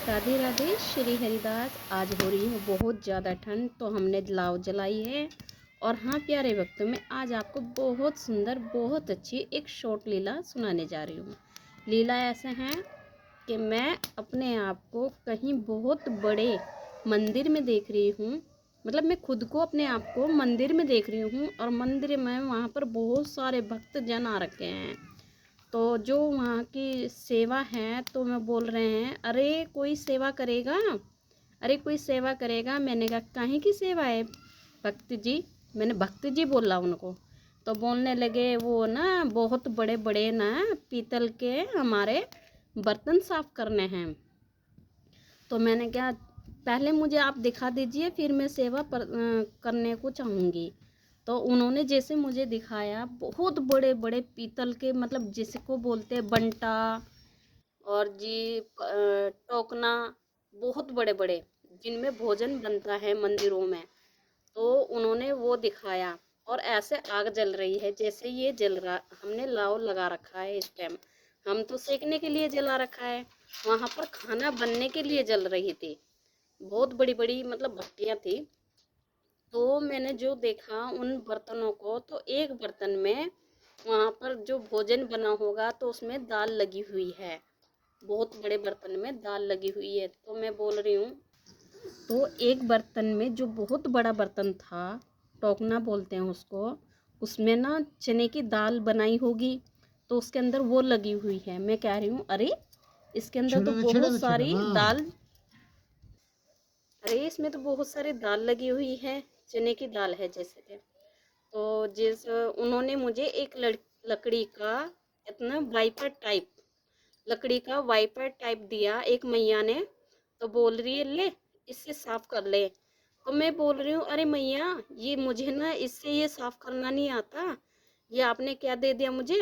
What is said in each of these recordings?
राधे राधे श्री हरिदास। आज हो रही है बहुत ज़्यादा ठंड, तो हमने लाव जलाई है। और हाँ प्यारे भक्तों, में आज आपको बहुत सुंदर बहुत अच्छी एक शॉर्ट लीला सुनाने जा रही हूँ। लीला ऐसे है कि मैं अपने आप को कहीं बहुत बड़े मंदिर में देख रही हूँ। मतलब मैं खुद को अपने आप को मंदिर में देख रही हूँ, और मंदिर में वहाँ पर बहुत सारे भक्त जन आ रखे हैं। तो जो वहाँ की सेवा है, तो मैं बोल रहे हैं, अरे कोई सेवा करेगा, अरे कोई सेवा करेगा। मैंने कहा काहे की सेवा है भक्त जी, मैंने भक्त जी बोला उनको। तो बोलने लगे वो ना बहुत बड़े बड़े ना पीतल के हमारे बर्तन साफ करने हैं। तो मैंने कहा पहले मुझे आप दिखा दीजिए, फिर मैं सेवा करने को चाहूँगी। तो उन्होंने जैसे मुझे दिखाया, बहुत बड़े बड़े पीतल के, मतलब जिसको बोलते हैं बंटा और जी टोकना, बहुत बड़े बड़े जिनमें भोजन बनता है मंदिरों में। तो उन्होंने वो दिखाया, और ऐसे आग जल रही है जैसे ये जल रहा। हमने लाव लगा रखा है इस टाइम, हम तो सेकने के लिए जला रखा है, वहाँ पर खाना बनने के लिए जल रही थी। बहुत बड़ी बड़ी मतलब भट्टियाँ थी। तो मैंने जो देखा उन बर्तनों को, तो एक बर्तन में वहाँ पर जो भोजन बना होगा तो उसमें दाल लगी हुई है। बहुत बड़े बर्तन में दाल लगी हुई है। तो मैं बोल रही हूँ, तो एक बर्तन में जो बहुत बड़ा बर्तन था, टोकना बोलते हैं उसको, उसमें ना चने की दाल बनाई होगी। तो उसके अंदर वो लगी हुई है। मैं कह रही हूँ अरे इसके अंदर तो बहुत सारी दाल, अरे इसमें तो बहुत सारी दाल लगी हुई है, चने की दाल है जैसे कि। तो जिस उन्होंने मुझे एक लकड़ी का इतना वाइपर टाइप, लकड़ी का वाइपर टाइप दिया एक मैया ने। तो बोल रही है ले इससे साफ कर ले। तो मैं बोल रही हूँ अरे मैया, ये मुझे ना इससे ये साफ करना नहीं आता, ये आपने क्या दे दिया मुझे।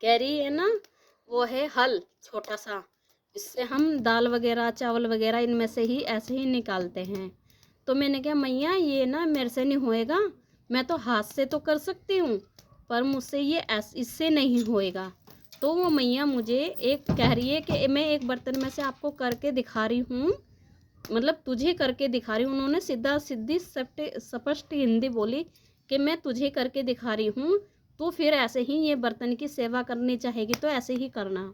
कह रही है ना वो है हल छोटा सा, इससे हम दाल वगैरह चावल वगैरह इनमें से ही ऐसे ही निकालते हैं। तो मैंने कहा मैया ये ना मेरे से नहीं होएगा, मैं तो हाथ से तो कर सकती हूँ, पर मुझसे ये इससे नहीं होएगा। तो वो मैया मुझे एक कह रही है कि मैं एक बर्तन में से आपको करके दिखा रही हूँ, मतलब तुझे करके दिखा रही हूँ। उन्होंने सीधा सीधी स्पष्ट हिंदी बोली कि मैं तुझे करके दिखा रही हूँ, तो फिर ऐसे ही ये बर्तन की सेवा करनी चाहेगी तो ऐसे ही करना।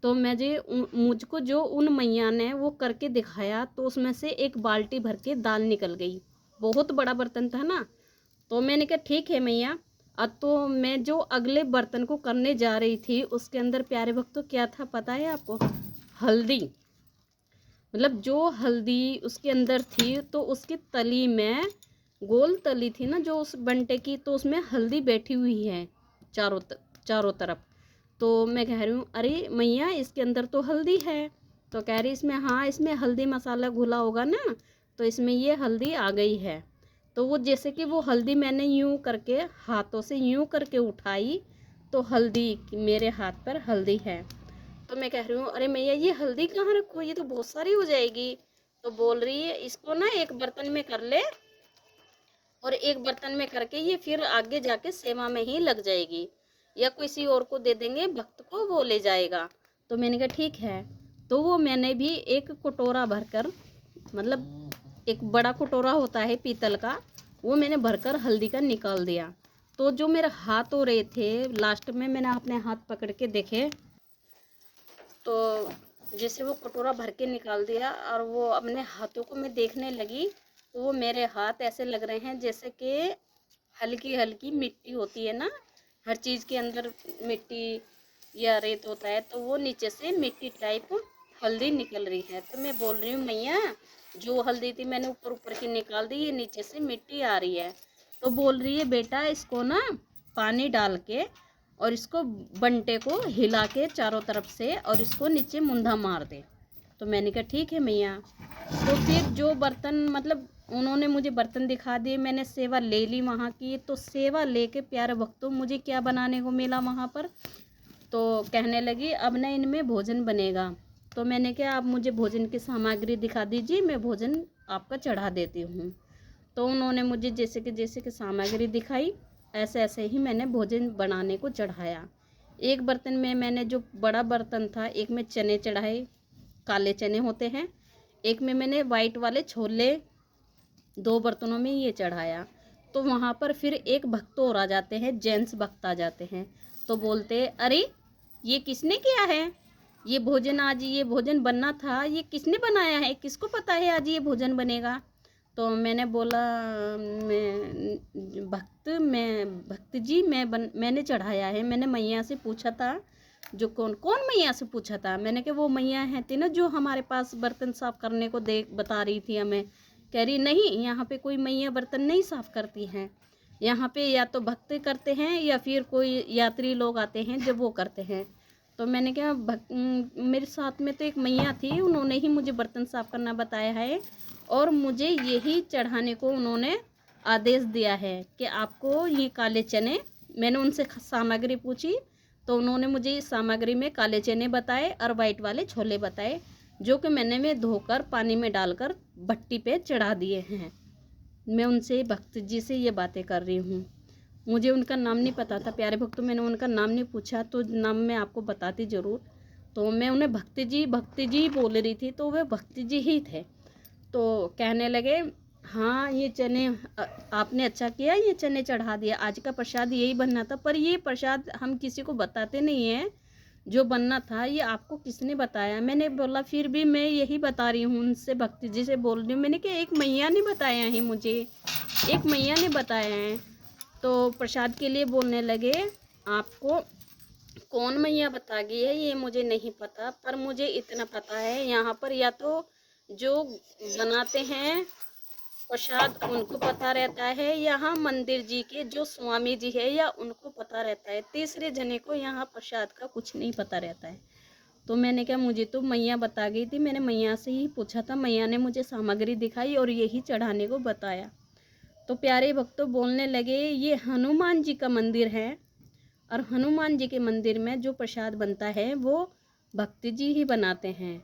तो मैं जी मुझको जो उन मैया ने वो करके दिखाया, तो उसमें से एक बाल्टी भर के दाल निकल गई। बहुत बड़ा बर्तन था ना। तो मैंने कहा ठीक है मैया। अब तो मैं जो अगले बर्तन को करने जा रही थी, उसके अंदर प्यारे भक्तों क्या था पता है आपको? हल्दी। मतलब जो हल्दी उसके अंदर थी, तो उसकी तली में, गोल तली थी ना जो उस बंटे की, तो उसमें हल्दी बैठी हुई है चारों चारों तरफ। तो मैं कह रही हूँ अरे मैया इसके अंदर तो हल्दी है। तो कह रही इसमें, हाँ इसमें हल्दी मसाला घुला होगा ना, तो इसमें ये हल्दी आ गई है। तो वो जैसे कि वो हल्दी मैंने यूं करके हाथों से यूं करके उठाई, तो हल्दी मेरे हाथ पर हल्दी है। तो मैं कह रही हूँ अरे मैया ये हल्दी कहाँ रखो, ये तो बहुत सारी हो जाएगी। तो बोल रही है इसको ना एक बर्तन में कर ले, और एक बर्तन में करके ये फिर आगे जाके सेवा में ही लग जाएगी, या किसी और को दे देंगे भक्त को, वो ले जाएगा। तो मैंने कहा ठीक है। तो वो मैंने भी एक कटोरा भरकर, मतलब एक बड़ा कटोरा होता है पीतल का, वो मैंने भरकर हल्दी का निकाल दिया। तो जो मेरे हाथ हो रहे थे, लास्ट में मैंने अपने हाथ पकड़ के देखे, तो जैसे वो कटोरा भर के निकाल दिया और वो अपने हाथों को मैं देखने लगी, तो वो मेरे हाथ ऐसे लग रहे हैं जैसे कि हल्की हल्की मिट्टी होती है ना, हर चीज़ के अंदर मिट्टी या रेत होता है, तो वो नीचे से मिट्टी टाइप हल्दी निकल रही है। तो मैं बोल रही हूँ मैया जो हल्दी थी मैंने ऊपर ऊपर की निकाल दी, ये नीचे से मिट्टी आ रही है। तो बोल रही है बेटा इसको ना पानी डाल के, और इसको बंटे को हिला के चारों तरफ से, और इसको नीचे मुंधा मार दे। तो मैंने कहा ठीक है मैया। तो फिर जो बर्तन, मतलब उन्होंने मुझे बर्तन दिखा दिए, मैंने सेवा ले ली वहाँ की। तो सेवा लेके प्यारे भक्तों मुझे क्या बनाने को मिला वहाँ पर, तो कहने लगी अब ना इनमें भोजन बनेगा। तो मैंने कहा आप मुझे भोजन की सामग्री दिखा दीजिए, मैं भोजन आपका चढ़ा देती हूँ। तो उन्होंने मुझे जैसे कि सामग्री दिखाई, ऐसे ऐसे ही मैंने भोजन बनाने को चढ़ाया। एक बर्तन में मैंने, जो बड़ा बर्तन था, एक में चने चढ़ाए, काले चने होते हैं, एक में मैंने वाइट वाले छोले 2 बर्तनों में ये चढ़ाया। तो वहाँ पर फिर एक भक्त और आ जाते हैं, जेंट्स भक्त आ जाते हैं, तो बोलते अरे ये किसने किया है, ये भोजन आज ये भोजन बनना था, ये किसने बनाया है, किसको पता है आज ये भोजन बनेगा। तो मैंने बोला मैं भक्त जी मैंने चढ़ाया है, मैंने मैया से पूछा था, जो कौन कौन मैया से पूछा था, मैंने कहा वो मैया है थी ना जो हमारे पास बर्तन साफ करने को बता रही थी हमें। कह रही नहीं, यहाँ पे कोई मैया बर्तन नहीं साफ करती हैं, यहाँ पे या तो भक्त करते हैं या फिर कोई यात्री लोग आते हैं जब वो करते हैं। तो मैंने कहा मेरे साथ में तो एक मैया थी, उन्होंने ही मुझे बर्तन साफ करना बताया है और मुझे यही चढ़ाने को उन्होंने आदेश दिया है कि आपको ये काले चने, मैंने उनसे सामग्री पूछी तो उन्होंने मुझे इस सामग्री में काले चने बताए और वाइट वाले छोले बताए, जो कि मैंने धोकर पानी में डालकर भट्टी पे चढ़ा दिए हैं। मैं उनसे भक्त जी से ये बातें कर रही हूँ। मुझे उनका नाम नहीं पता था प्यारे भक्तों, मैंने उनका नाम नहीं पूछा, तो नाम मैं आपको बताती ज़रूर। तो मैं उन्हें भक्ति जी बोल रही थी, तो वे भक्ति जी ही थे। तो कहने लगे हाँ ये चने आपने अच्छा किया, ये चने चढ़ा दिया, आज का प्रसाद यही बनना था, पर ये प्रसाद हम किसी को बताते नहीं हैं, जो बनना था ये आपको किसने बताया। मैंने बोला फिर भी मैं यही बता रही हूँ, उनसे भक्ति जी से बोल रही हूँ, मैंने कि एक मैया ने बताया है मुझे, एक मैया ने बताया है। तो प्रसाद के लिए बोलने लगे आपको कौन मैया बता गई है ये मुझे नहीं पता, पर मुझे इतना पता है यहाँ पर या तो जो बनाते हैं प्रसाद उनको पता रहता है, यहाँ मंदिर जी के जो स्वामी जी है या उनको पता रहता है, तीसरे जने को यहाँ प्रसाद का कुछ नहीं पता रहता है। तो मैंने कहा मुझे तो मैया बता गई थी, मैंने मैया से ही पूछा था, मैया ने मुझे सामग्री दिखाई और यही चढ़ाने को बताया। तो प्यारे भक्तों बोलने लगे ये हनुमान जी का मंदिर है और हनुमान जी के मंदिर में जो प्रसाद बनता है वो भक्ति जी ही बनाते हैं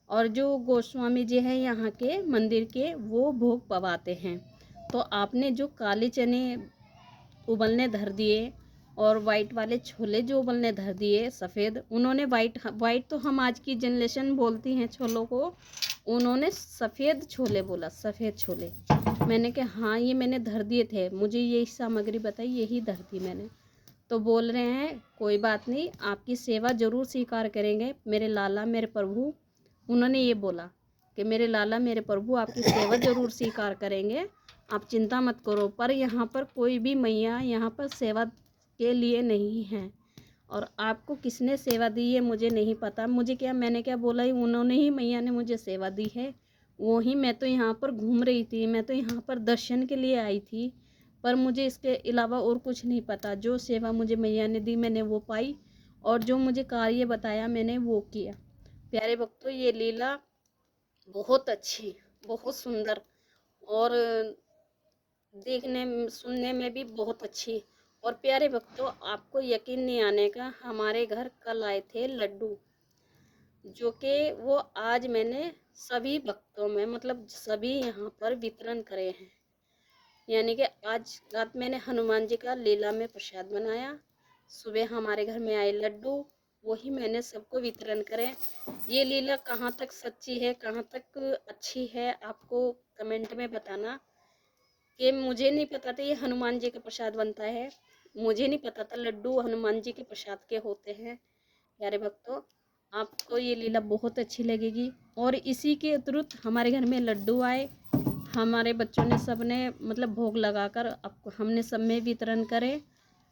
और जो गोस्वामी जी हैं यहाँ के मंदिर के वो भोग पवाते हैं। तो आपने जो काले चने उबलने धर दिए और वाइट वाले छोले जो उबलने धर दिए सफ़ेद, उन्होंने वाइट तो हम आज की जनरेशन बोलती हैं छोलों को, उन्होंने सफ़ेद छोले बोला, सफ़ेद छोले। मैंने कहा हाँ ये मैंने धर दिए थे, मुझे यही सामग्री बताई यही धर दी मैंने। तो बोल रहे हैं कोई बात नहीं, आपकी सेवा ज़रूर स्वीकार करेंगे मेरे लाला मेरे प्रभु। उन्होंने ये बोला कि मेरे लाला मेरे प्रभु आपकी सेवा ज़रूर स्वीकार करेंगे, आप चिंता मत करो, पर यहाँ पर कोई भी मैया यहाँ पर सेवा के लिए नहीं है और आपको किसने सेवा दी है मुझे नहीं पता। मुझे क्या, मैंने क्या बोला ही, उन्होंने ही मैया ने मुझे सेवा दी है, वो ही, मैं तो यहाँ पर घूम रही थी, मैं तो यहाँ पर दर्शन के लिए आई थी, पर मुझे इसके अलावा और कुछ नहीं पता। जो सेवा मुझे मैया ने दी मैंने वो पाई और जो मुझे कार्य बताया मैंने वो किया। प्यारे भक्तों ये लीला बहुत अच्छी, बहुत सुंदर और देखने सुनने में भी बहुत अच्छी। और प्यारे भक्तों आपको यकीन नहीं आने का, हमारे घर कल आए थे लड्डू, जो कि वो आज मैंने सभी भक्तों में मतलब सभी यहाँ पर वितरण करे हैं। यानी कि आज रात मैंने हनुमान जी का लीला में प्रसाद बनाया, सुबह हमारे घर में आए लड्डू, वही मैंने सबको वितरण करे। ये लीला कहाँ तक सच्ची है कहाँ तक अच्छी है आपको कमेंट में बताना। कि मुझे नहीं पता था ये हनुमान जी का प्रसाद बनता है, मुझे नहीं पता था लड्डू हनुमान जी के प्रसाद के होते हैं। प्यारे भक्तों आपको ये लीला बहुत अच्छी लगेगी और इसी के तुरंत हमारे घर में लड्डू आए, हमारे बच्चों ने सब ने मतलब भोग लगाकर अब हमने सब में वितरण करे।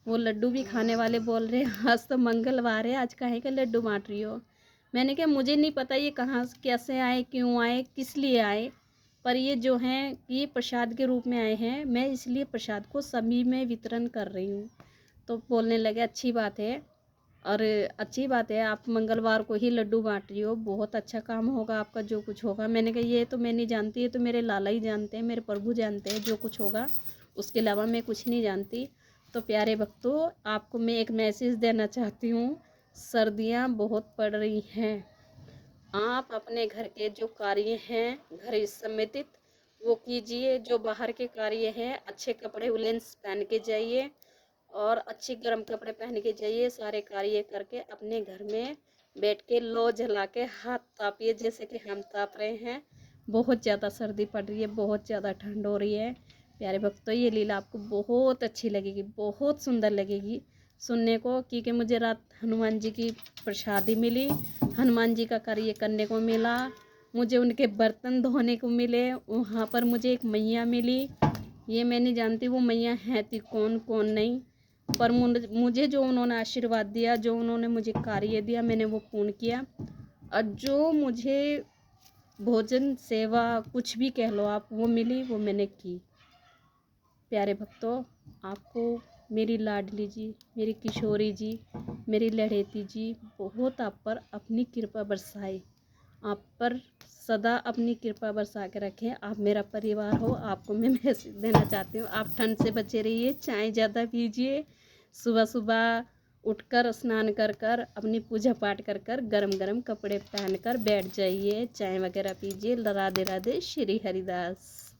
वो लड्डू भी खाने वाले बोल रहे आज तो मंगलवार है, आज काहे का लड्डू बांट रही हो। मैंने कहा मुझे नहीं पता ये कहाँ कैसे आए, क्यों आए, किस लिए आए, पर ये जो हैं ये प्रसाद के रूप में आए हैं, मैं इसलिए प्रसाद को सभी में वितरण कर रही हूँ। तो बोलने लगे अच्छी बात है और अच्छी बात है, आप मंगलवार को ही लड्डू बांट रही हो, बहुत अच्छा काम होगा आपका जो कुछ होगा। मैंने कहा ये तो मैं नहीं जानती, ये तो मेरे लाला ही जानते हैं, मेरे प्रभु जानते हैं जो कुछ होगा, उसके अलावा मैं कुछ नहीं जानती। तो प्यारे भक्तों आपको मैं एक मैसेज देना चाहती हूँ, सर्दियाँ बहुत पड़ रही हैं, आप अपने घर के जो कार्य हैं घर संबंधित वो कीजिए, जो बाहर के कार्य हैं अच्छे कपड़े उलेन पहन के जाइए और अच्छे गर्म कपड़े पहन के जाइए, सारे कार्य करके अपने घर में बैठ के लो जला के हाथ तापिए जैसे कि हम ताप रहे हैं। बहुत ज़्यादा सर्दी पड़ रही है, बहुत ज़्यादा ठंड हो रही है। प्यारे भक्तों, ये लीला आपको बहुत अच्छी लगेगी, बहुत सुंदर लगेगी सुनने को, क्योंकि मुझे रात हनुमान जी की प्रसादी मिली, हनुमान जी का कार्य करने को मिला, मुझे उनके बर्तन धोने को मिले। वहाँ पर मुझे एक मैया मिली, ये मैं नहीं जानती वो मैया है थी कौन कौन नहीं, पर मुझे जो उन्होंने आशीर्वाद दिया, जो उन्होंने मुझे कार्य दिया, मैंने वो पूर्ण किया। और जो मुझे भोजन सेवा कुछ भी कह लो आप, वो मिली, वो मैंने की। प्यारे भक्तों, आपको मेरी लाडली जी, मेरी किशोरी जी, मेरी लड़ेती जी बहुत आप पर अपनी कृपा बरसाए, आप पर सदा अपनी कृपा बरसा के रखें। आप मेरा परिवार हो, आपको मैं मैसेज देना चाहती हूँ, आप ठंड से बचे रहिए, चाय ज़्यादा पीजिए, सुबह सुबह उठकर स्नान कर कर अपनी पूजा पाठ कर कर गरम गरम कपड़े पहन कर बैठ जाइए, चाय वगैरह पीजिए। राधे राधे, श्री हरिदास।